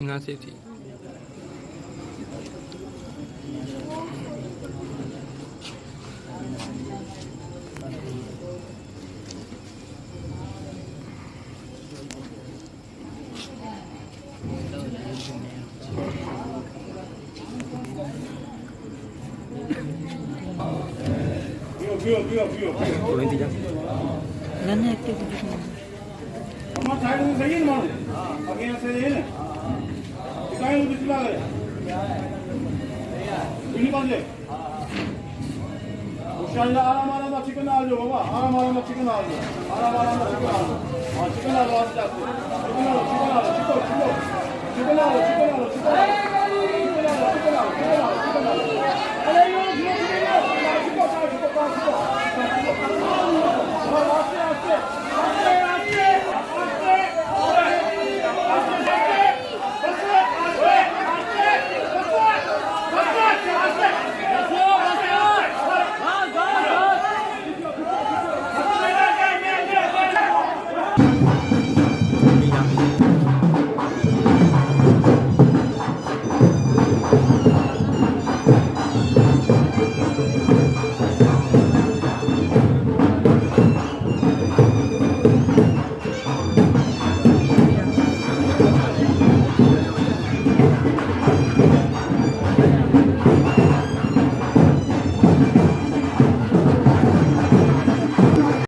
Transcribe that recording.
ना से थी। Nana active. अम्मा साइड में सही है ना आगे से ये ना दिखाएं मुझे दिखला रहे बिल्ली बांध ले उशाला आराम आराम चिकन आ जाओ बाबा आराम चिकन आ जाओ आराम चिकन आ जाओ हां चिकन आ जाओ चिकन आ जाओ अरे यो